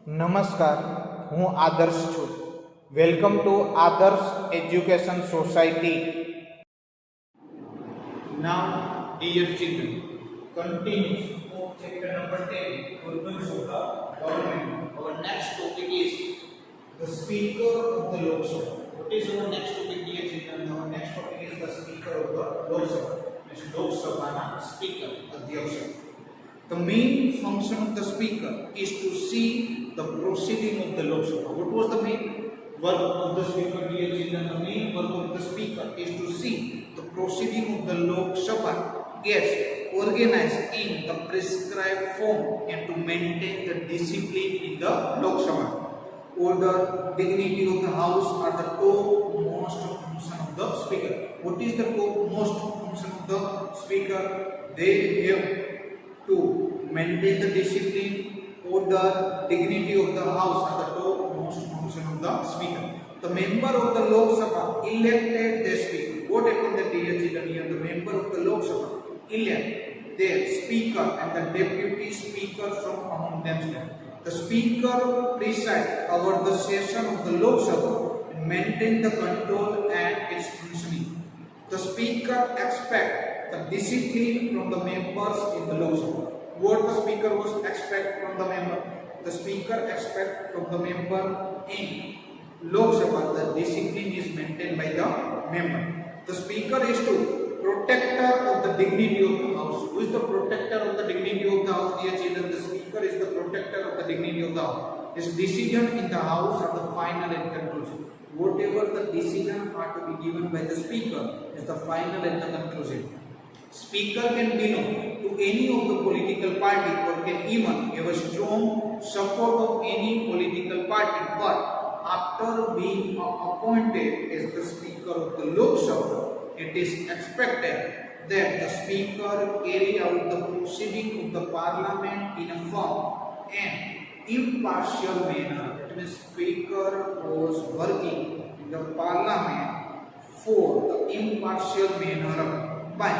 નમસ્કાર, હું આદર્શ છું. વેલકમ ટુ આદર્શ education society. Now, dear children, continues of chapter number 10, Organs of the Government. Our next topic is the Speaker of the Lok Sabha. What is our next topic, dear children? Our next topic is the Speaker of the Lok Sabha. Means Lok Sabha Speaker, Adhyaksha. The main function of the speaker is to see the proceeding of the Lok Sabha. What was the main work of the speaker, dear children? The main work of the speaker is to see the proceeding of the Lok Sabha gets organized in the prescribed form and to maintain the discipline in the Lok Sabha. Order, dignity of the house are the topmost function of the speaker. What is the topmost function of the speaker? They have to maintain the discipline, order, dignity of the house are the topmost function of the speaker. The member of the Lok Sabha elected their speaker. What happened, the dear children here? The member of the Lok Sabha elect their speaker and the deputy speaker from among themselves. The speaker presides over the session of the Lok Sabha and maintain the control and its functioning. The speaker expects the discipline from the members in the Lok Sabha. What the speaker was expect from the member? The speaker expect from the member in Lok Sabha the discipline is maintained by the member. The speaker is to protector of the dignity of the house. Who is the protector of the dignity of the house, dear children? The speaker is the protector of the dignity of the house. His decision in the house are the final and conclusion. Whatever the decision are to be given by the speaker is the final and the conclusion. Speaker can belong to any of the political party or can even have a strong support of any political party, but after being appointed as the speaker of the Lok Sabha, it is expected that the speaker carry out the proceeding of the parliament in a firm and impartial manner. That means speaker was working in the parliament for the impartial manner by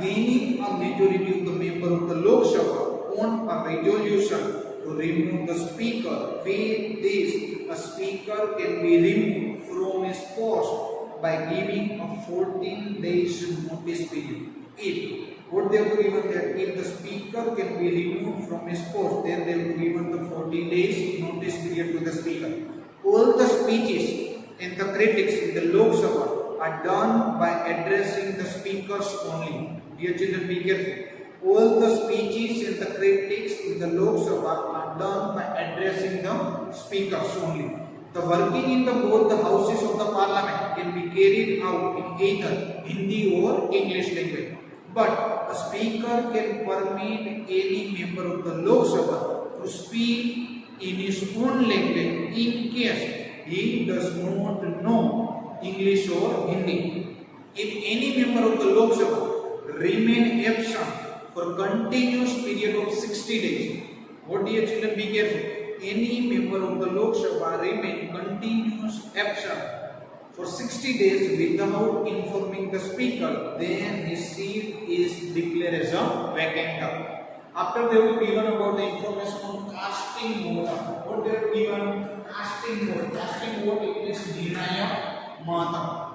gaining a majority of the member of the Lok Sabha on a resolution to remove the speaker. With this, a speaker can be removed from his post by giving a 14 days notice period. If what they have given that if the speaker can be removed from his post, then they have given the 14 days notice period to the speaker. All the speeches and the critics in the Lok Sabha are done by addressing the speakers only. Dear children, be careful. All the speeches and the critics in the Lok Sabha are done by addressing the speakers only. The working in the both the houses of the parliament can be carried out in either Hindi or English language. But a speaker can permit any member of the Lok Sabha to speak in his own language in case he does not know English or Hindi. If any member of the Lok Sabha remain absent for continuous period of 60 days. What, dear children, be careful. Any member of the Lok Sabha remain continuous absent for 60 days without informing the speaker, then his seat is declared as a vacant. After they were given about the information on casting vote, what they were given? Casting vote. Casting vote is Jinaya Mata.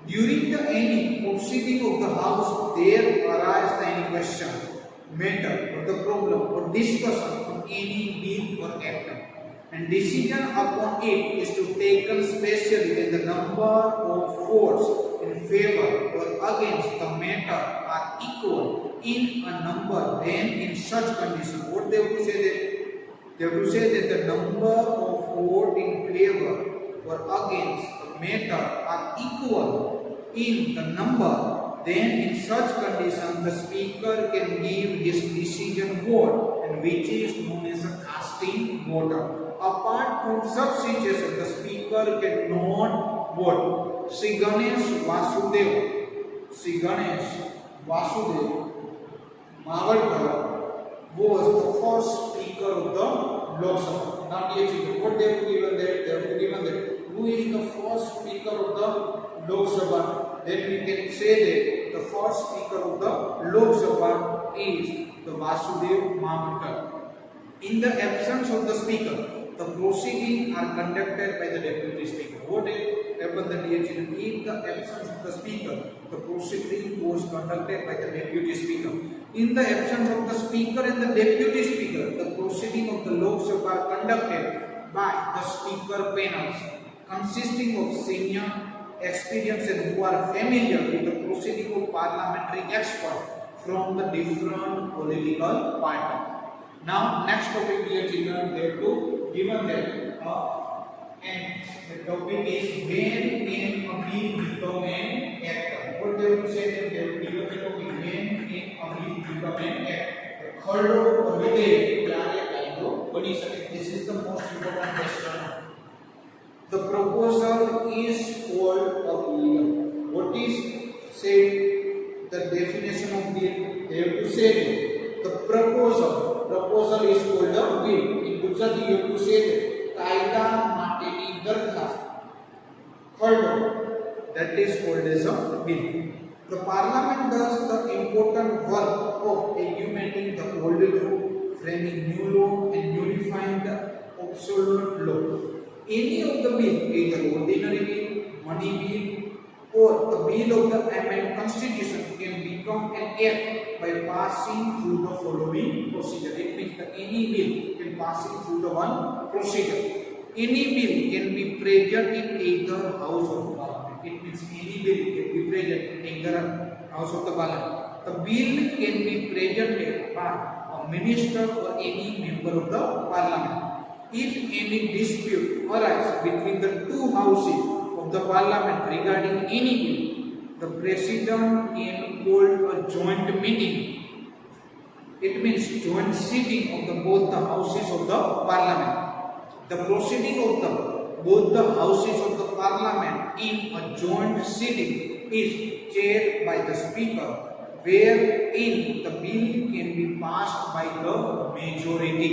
During the any proceeding of the house, there arise any question, matter, or the problem, or discussion on any bill or act, and decision upon it is to taken specially when the number of votes in favor or against the matter are equal in a number. Then, in such condition, what they have to say that they have to say that the number of votes in favor or against the matter are equal in the number, then in such condition the speaker can give his decision vote, and which is known as a casting vote. Apart from such situation, the speaker cannot vote. Sri Ganesh Vasudev Mavadkar was the first speaker of the Lok Sabha. Now, dear children, what they have given there? They have given that who is the first speaker of the Lok Sabha? Then we can say that the first speaker of the Lok Sabha is the Vasudev Mavadkar. In the absence of the speaker, the proceedings are conducted by the deputy speaker. What happened that in the absence of the speaker, the proceeding was conducted by the deputy speaker. In the absence of the speaker and the deputy speaker, the proceeding of the Lok Sabha are conducted by the speaker panels, consisting of senior, experienced and who are familiar with the proceeding of parliamentary experts from the different political parties. Now, next topic, dear children, they have to given them and the topic is when can a bill become an act. What they have to say that they have given the topic when can a bill become an act. ખરડો વિધેયક ક્યારે કાયદો બની શકે? This is the most important question. The proposal is called a bill. What is say the definition of bill? They have to say the proposal is called a bill. In Gujarati you have to say કાયદા માટેની દરખાસ્ત ખરડો, that is called as a bill. The parliament does the important work of augmenting the old law, framing new law and unifying the obsolete law. Any of the bill, either ordinary bill, money bill or the bill of the amended constitution can become an act by passing through the following procedure. It means that any bill can passing through the one procedure. Any bill can be present in either house of parliament. It means any bill can be present in either house of the parliament. The bill can be presented by a minister or any member of the parliament. If any dispute arises between the two houses of the parliament regarding any bill, the president can hold a joint meeting. It means joint sitting of both the houses of the parliament. The proceeding of both the houses of the parliament in a joint sitting is chaired by the speaker, wherein the bill can be passed by the majority.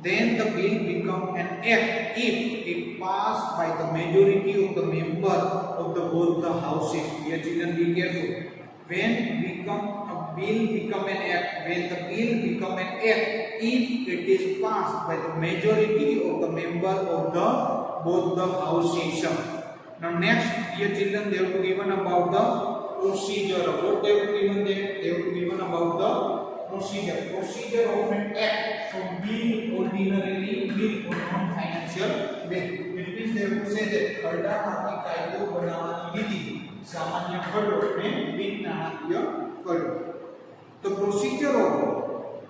Then the bill becomes an act if it passed by the majority of the member of both the houses. Dear children, be careful. When a bill become an act, when the bill become an act, if it is passed by the majority of the member of both the houses. Now next, dear children, they have to given about the procedure. What they have given there? They have given about the procedure of an act from bill, ordinarily bill or non-financial bill. It means they have to say that ખરડામાંથી કાયદો બનાવવાની વિધિ સામાન્ય ખરડો અને બિન નાણાકીય ખરડો. The procedure of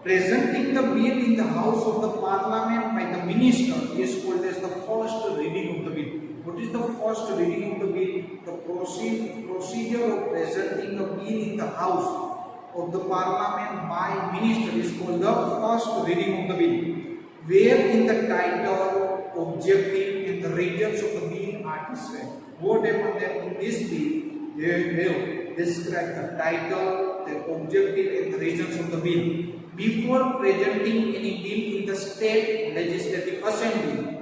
presenting the bill in the house of the parliament by the minister is called as the first reading of the bill. What is the first reading of the bill? The procedure of presenting a bill in the house of the parliament by minister is called the first reading of the bill, where in the title, objective and the reasons of the bill are described. What happened that in this bill they will describe the title, the objective and the reasons of the bill. Before presenting any bill in the state legislative assembly,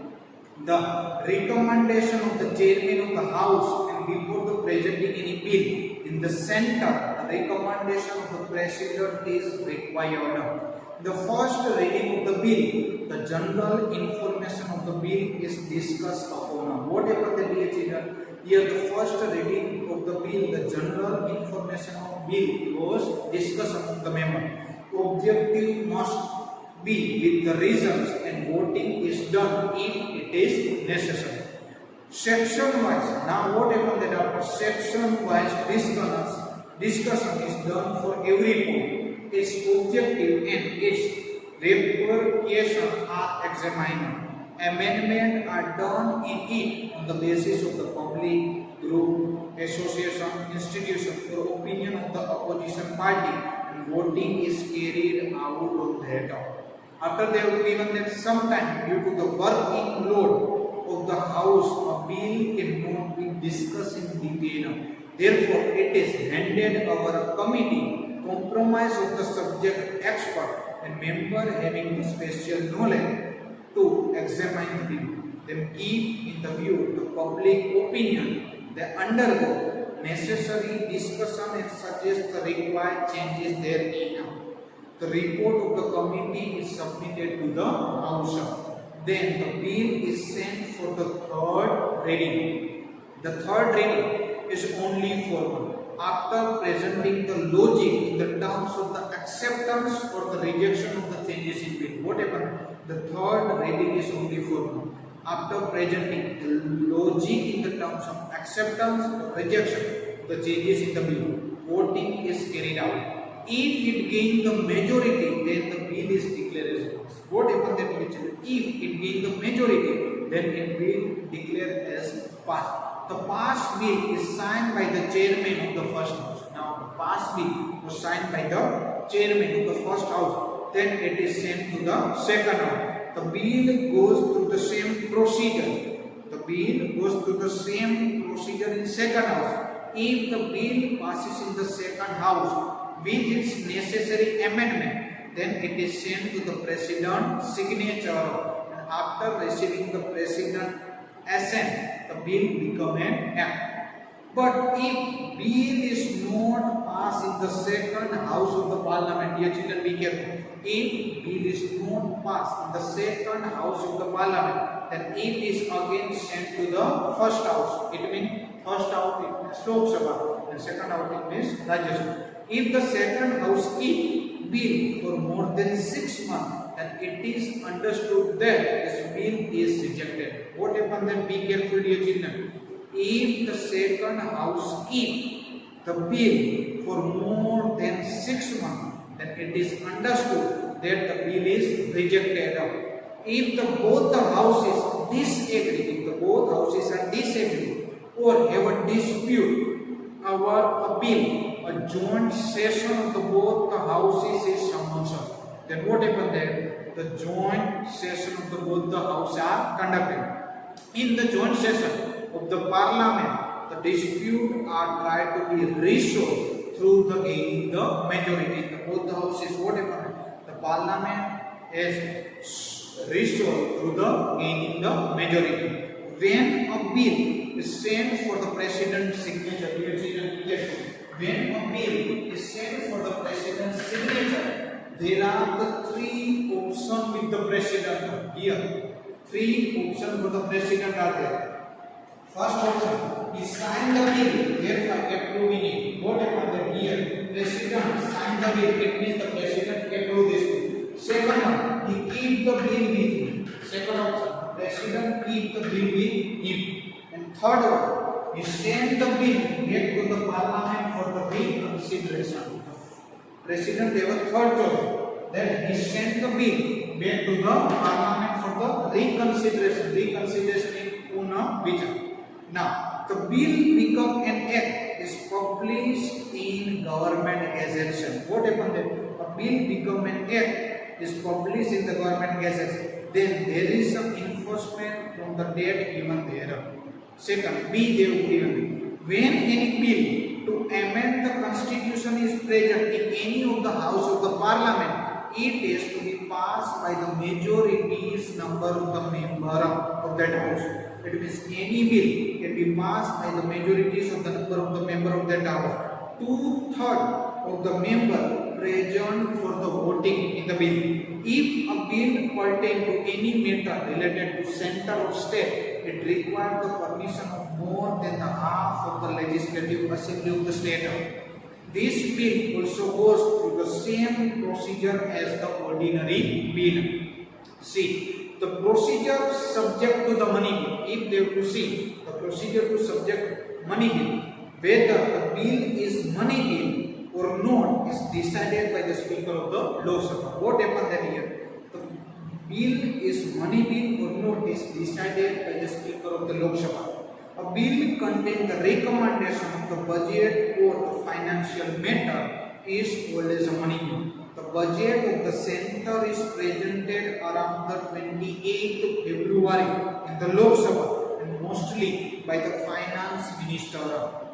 the recommendation of the chairman of the house, and before the presenting any bill in the center, the recommendation of the president is required. The first reading of the bill, the general information of the bill is discussed upon. What happened that dear children? Here the first reading of the bill, the general information of bill was discussed among the members. Objective must be with the reasons and voting is done if it is necessary. Section wise, now what happened that after section wise discussion is done for every point. Its objective and its repercussion are examined. Amendments are done in it on the basis of the public, group, association, institution or opinion of the opposition party, and voting is carried out of that. After they have given that sometime due to the working load of the house, a bill cannot be discussed in detail. Therefore, it is handed over a committee compromise of the subject expert and member having the special knowledge to examine the bill. Then keep in the view the public opinion. They undergo necessary discussion and suggest the required changes therein. The report of the committee is submitted to the House. then the bill is sent for the third reading. The third reading is only formal. After presenting the logic in the terms of the acceptance or the rejection of the changes in bill. What happened? The third reading is only formal. After presenting the logic in the terms of acceptance or rejection of the changes in the bill, voting is carried out. If it gains the majority, then the bill is declared as passed. What happened then? If it gains the majority, then it will declare as passed. The passed bill is signed by the chairman of the first house. Now, the passed bill was signed by the chairman of the first house. Then it is sent to the second house. The bill goes through the same procedure. The bill goes through the same procedure in second house. If the bill passes in the second house with its necessary amendment, then it is sent to the president's signature. And after receiving the president's assent, the bill becomes an act. But if bill is not passed in the second house of the parliament, dear children, be careful. If bill is not passed in the second house of the parliament, then it is again sent to the first house. It means first house it means Lok Sabha, and second house it means Rajya Sabha. If the second house keep bill for more than 6 months, then it is understood that this bill is rejected. What happens then? Be careful, dear children. If the second house keep the bill for more than 6 months, then it is understood that the bill is rejected. If both the houses disagree, if the both houses are disagree or have a dispute over a bill, a joint session of the both the houses is summoned. Then what happens there? The joint session of the both the houses are conducted. In the joint session of the parliament, the dispute are tried to be resolved through the gaining the majority. The both the houses, what happened? The parliament is resolved through the gaining the majority. When a bill is sent for the president's signature, when a bill is sent for the president's signature, there are the 3 options with the president here. 3 options for the president are there. First option, he signed the bill, therefore approving it. What happened here? President signed the bill, it means the president approved this bill. Second one, he keep the bill with him. Second option, president keep the bill with him. And third one, he sent the bill back to the parliament for the reconsideration. President gave a third choice, that he sent the bill back to the parliament for the reconsideration. Reconsideration in Pune Vichar. Now, the bill become an act is published in government gazette. What happened then? A bill become an act is published in the government gazette. Then there is some enforcement from the date given there. Second, B they have given. When any bill to amend the constitution is present in any of the house of the parliament, it is to be passed by the majority's number of the member of that house. It means any bill can be passed by the majorities of the number of the member of that house. 2/3 of the member present for the voting in the bill. If a bill pertain to any matter related to center or state, it requires the permission of more than the half of the legislative assembly of the state. This bill also goes through the same procedure as the ordinary bill. See, the procedure subject to the money bill. If they have to see the procedure to subject money bill, whether the bill is money bill or not is decided by the Speaker of the Lok Sabha. What happened then here? The bill is money bill or not is decided by the Speaker of the Lok Sabha. A bill contains the recommendation of the budget or the financial matter is called as a money bill. The budget of the center is presented around the 28th February in the Lok Sabha and mostly by the finance minister.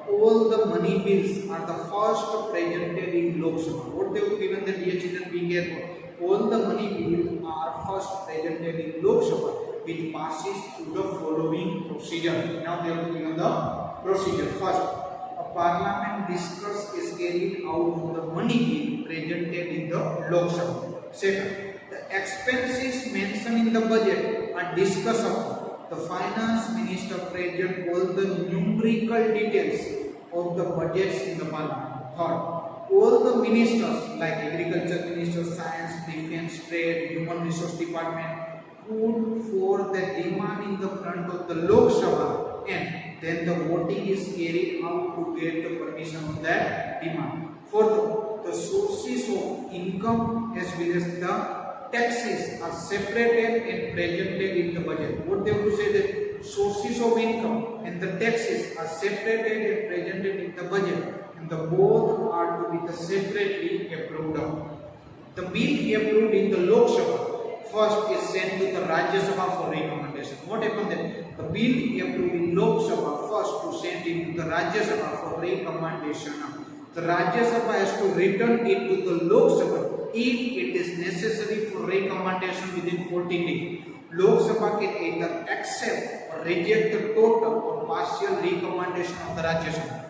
All the money bills are the first presented in Lok Sabha. What they have given the dear children, be careful. All the money bills are first presented in Lok Sabha, which passes through the following procedure. Now they have given the procedure. First, a parliament discuss is carried out on the money bill presented in the Lok Sabha. Second, the expenses mentioned in the budget are discussed upon. The finance minister present all the numerical details of the budgets in the parliament. Third, all the ministers like agriculture minister, science, defense, trade, human resource department put for the demand in the front of the Lok Sabha, and then the voting is carried out to get the permission of that demand. Fourth, the sources of income as well as the taxes are separated and presented in the budget. What they will say that sources of income and the taxes are separated and presented in the budget, and the both are to be separately approved. The bill approved in the Lok Sabha first is sent to the Rajya Sabha for recommendation. What happened then? The bill approved in Lok Sabha first to send it to the Rajya Sabha for recommendation. The Rajya Sabha has to return it to the Lok Sabha if it is necessary for recommendation within 14 days. Lok Sabha can either accept or reject the total or partial recommendation of the Rajya Sabha.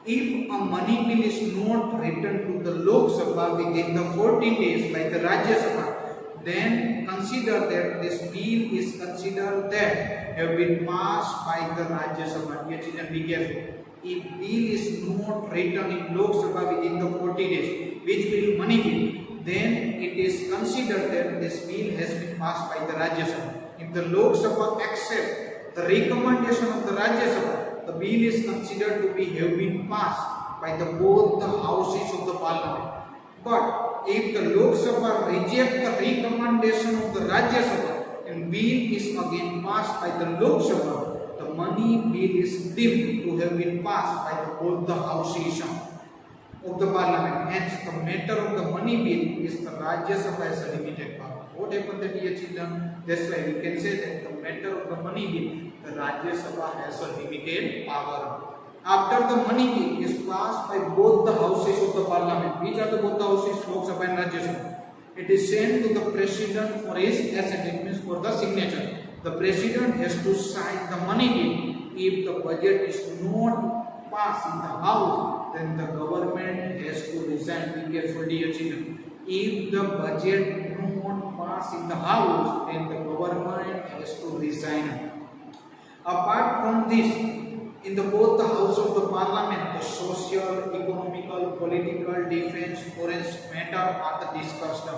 If a money bill is not returned to the Lok Sabha within the 14 days by the Rajya Sabha, then consider that this bill is considered that have been passed by the Rajya Sabha. Dear children, be careful. If bill is not written in Lok Sabha within the 40 days, which bill, money bill, then it is considered that this bill has been passed by the Rajya Sabha. If the Lok Sabha accept the recommendation of the Rajya Sabha, the bill is considered to be have been passed by the both the houses of the parliament. But if the Lok Sabha reject the recommendation of the Rajya Sabha and bill is again passed by the Lok Sabha, the money bill is deemed to have been passed by both the houses of the parliament. Hence, the matter of the money bill is the Rajya Sabha has a limited power. What happened, dear children? That's why we can say that the matter of the money bill, the Rajya Sabha has a limited power. After the money bill is passed by both the houses of the parliament, which are the both the houses, Lok Sabha and Rajya Sabha, it is sent to the president for his assent, it means for the signature. The president has to sign the money bill. If the budget is not passed in the house, then the government has to resign. Be careful, dear children. If the budget not passed in the house, then the government has to resign. Apart from this, in the both the house of the parliament, the social, economical, political, defense, foreign matter are discussed.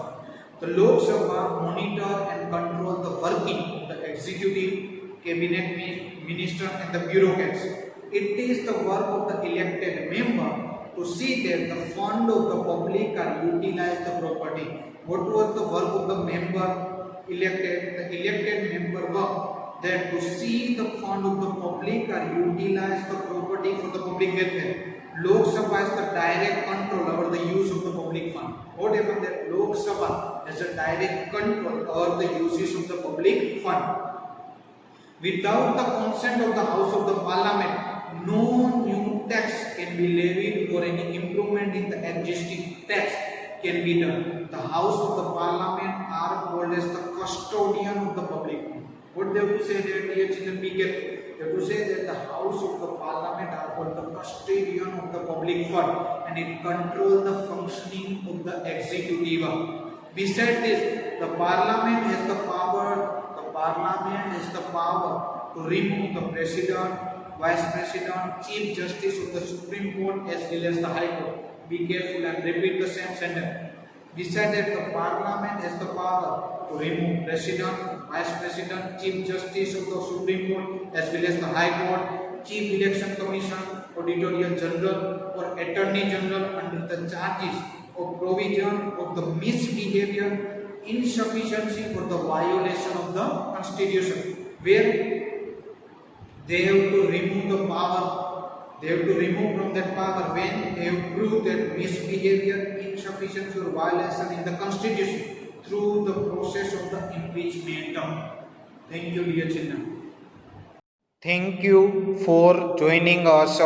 The Lok Sabha monitor and control the working of the executive, cabinet minister and the bureaucrats. It is the work of the elected member to see that the fund of the public are utilized the property. What was the work of the member elected? The elected member work that to see the fund of the public are utilized the property for the public welfare. Lok Sabha has the direct control over the use of the public fund. What happened that Lok Sabha has a direct control over the uses of the public fund. Without the consent of the House of the Parliament, no new tax can be levied or any improvement in the existing tax can be done. The House of the Parliament are called as the custodian of the public fund. What they have to say there, dear children, be careful. They have to say that the House of the Parliament are called the custodian of the public fund, and it controls the functioning of the executive. Besides this, the Parliament has the power. The Parliament has the power to remove the President, Vice President, Chief Justice of the Supreme Court as well as the High Court. Be careful and repeat the same sentence. Besides that, the Parliament has the power to remove President, Vice President, Chief Justice of the Supreme Court as well as the High Court, Chief Election Commission, Auditor General or Attorney General under the charges of provision of the misbehavior, insufficiency or the violation of the Constitution, where they have to remove the power. They have to remove from that power when they have proved that misbehavior, insufficiency or violation in the Constitution through the process of the impeachment. Thank you, dear children. Thank you for joining us.